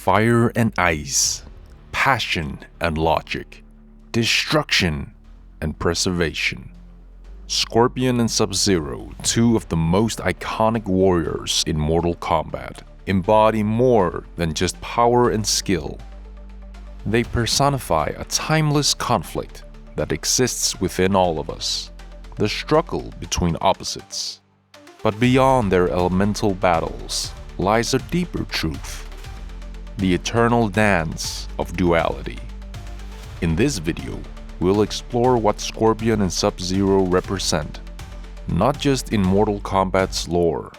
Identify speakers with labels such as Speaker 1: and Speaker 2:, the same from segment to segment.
Speaker 1: Fire and ice, passion and logic, destruction and preservation. Scorpion and Sub-Zero, two of the most iconic warriors in Mortal Kombat, embody more than just power and skill. They personify a timeless conflict that exists within all of us, the struggle between opposites. But beyond their elemental battles lies a deeper truth, the eternal dance of duality. In this video, we'll explore what Scorpion and Sub-Zero represent, not just in Mortal Kombat's lore,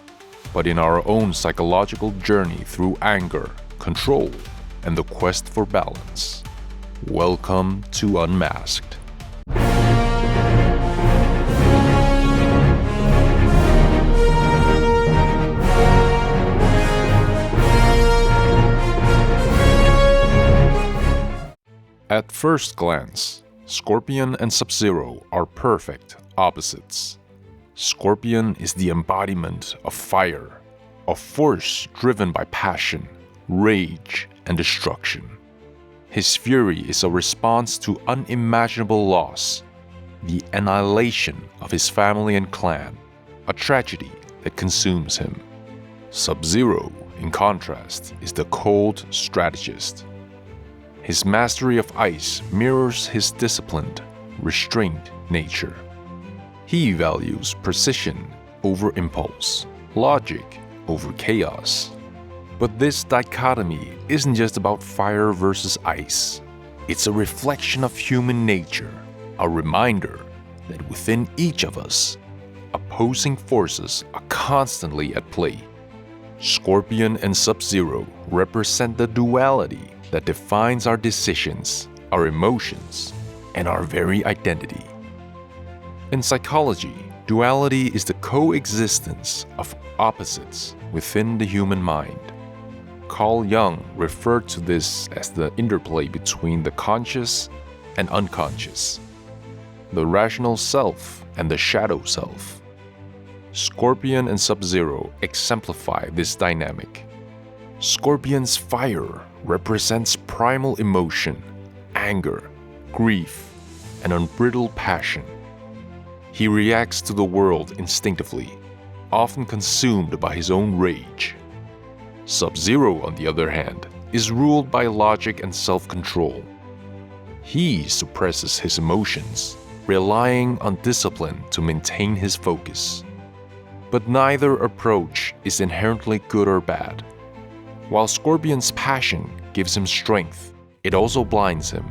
Speaker 1: but in our own psychological journey through anger, control, and the quest for balance. Welcome to Unmasked. At first glance, Scorpion and Sub-Zero are perfect opposites. Scorpion is the embodiment of fire, a force driven by passion, rage, and destruction. His fury is a response to unimaginable loss, the annihilation of his family and clan, a tragedy that consumes him. Sub-Zero, in contrast, is the cold strategist. His mastery of ice mirrors his disciplined, restrained nature. He values precision over impulse, logic over chaos. But this dichotomy isn't just about fire versus ice. It's a reflection of human nature, a reminder that within each of us, opposing forces are constantly at play. Scorpion and Sub-Zero represent the duality that defines our decisions, our emotions, and our very identity. In psychology, duality is the coexistence of opposites within the human mind. Carl Jung referred to this as the interplay between the conscious and unconscious, the rational self and the shadow self. Scorpion and Sub-Zero exemplify this dynamic. Scorpion's fire represents primal emotion, anger, grief, and unbridled passion. He reacts to the world instinctively, often consumed by his own rage. Sub-Zero, on the other hand, is ruled by logic and self-control. He suppresses his emotions, relying on discipline to maintain his focus. But neither approach is inherently good or bad. While Scorpion's passion gives him strength, it also blinds him.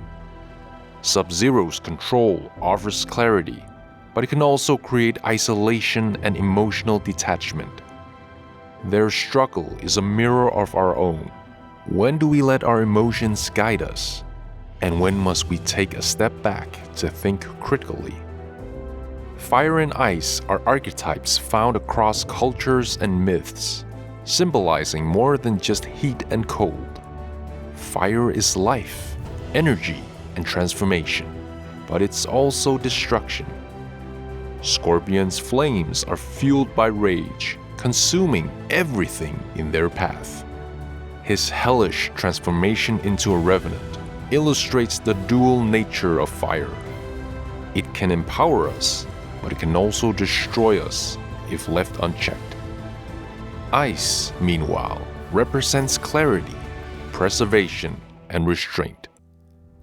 Speaker 1: Sub-Zero's control offers clarity, but it can also create isolation and emotional detachment. Their struggle is a mirror of our own. When do we let our emotions guide us? And when must we take a step back to think critically? Fire and ice are archetypes found across cultures and myths, symbolizing more than just heat and cold. Fire is life, energy, and transformation, but it's also destruction. Scorpion's flames are fueled by rage, consuming everything in their path. His hellish transformation into a revenant illustrates the dual nature of fire. It can empower us, but it can also destroy us if left unchecked. Ice, meanwhile, represents clarity, preservation, and restraint.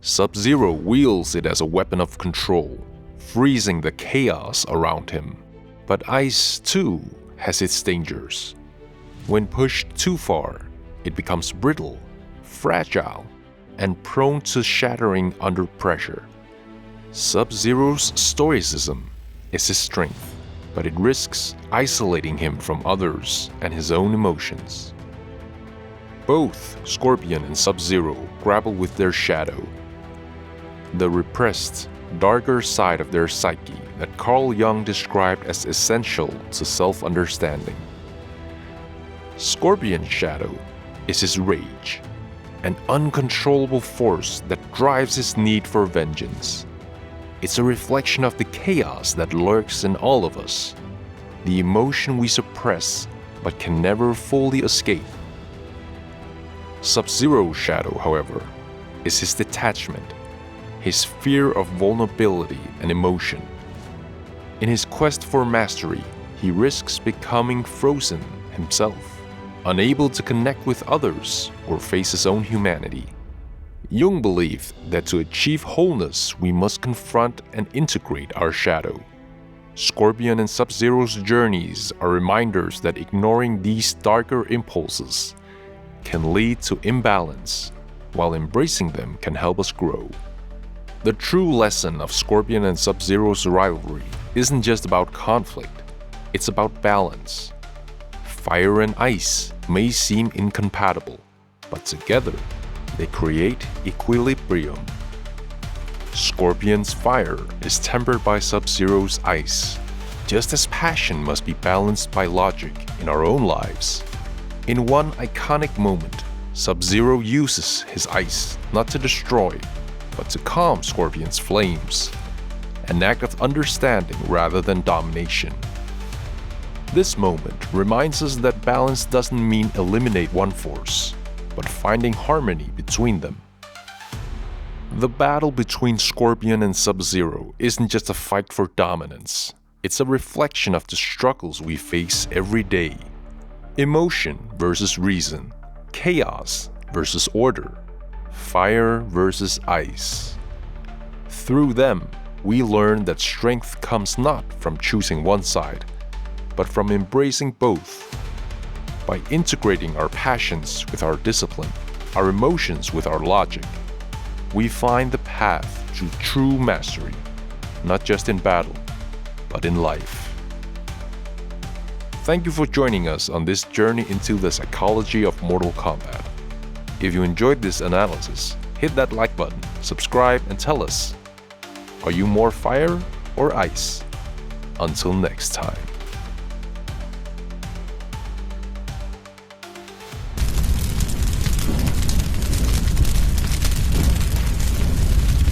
Speaker 1: Sub-Zero wields it as a weapon of control, freezing the chaos around him. But ice, too, has its dangers. When pushed too far, it becomes brittle, fragile, and prone to shattering under pressure. Sub-Zero's stoicism is his strength, but it risks isolating him from others and his own emotions. Both Scorpion and Sub-Zero grapple with their shadow, the repressed, darker side of their psyche that Carl Jung described as essential to self-understanding. Scorpion's shadow is his rage, an uncontrollable force that drives his need for vengeance. It's a reflection of the chaos that lurks in all of us, the emotion we suppress but can never fully escape. Sub-Zero's shadow, however, is his detachment, his fear of vulnerability and emotion. In his quest for mastery, he risks becoming frozen himself, unable to connect with others or face his own humanity. Jung believed that to achieve wholeness, we must confront and integrate our shadow. Scorpion and Sub-Zero's journeys are reminders that ignoring these darker impulses can lead to imbalance, while embracing them can help us grow. The true lesson of Scorpion and Sub-Zero's rivalry isn't just about conflict, it's about balance. Fire and ice may seem incompatible, but together they create equilibrium. Scorpion's fire is tempered by Sub-Zero's ice, just as passion must be balanced by logic in our own lives. In one iconic moment, Sub-Zero uses his ice not to destroy, but to calm Scorpion's flames, an act of understanding rather than domination. This moment reminds us that balance doesn't mean eliminate one force, but finding harmony between them. The battle between Scorpion and Sub-Zero isn't just a fight for dominance, it's a reflection of the struggles we face every day. Emotion versus reason, chaos versus order, fire versus ice. Through them, we learn that strength comes not from choosing one side, but from embracing both. By integrating our passions with our discipline, our emotions with our logic, we find the path to true mastery, not just in battle, but in life. Thank you for joining us on this journey into the psychology of Mortal Kombat. If you enjoyed this analysis, hit that like button, subscribe, and tell us, are you more fire or ice? Until next time.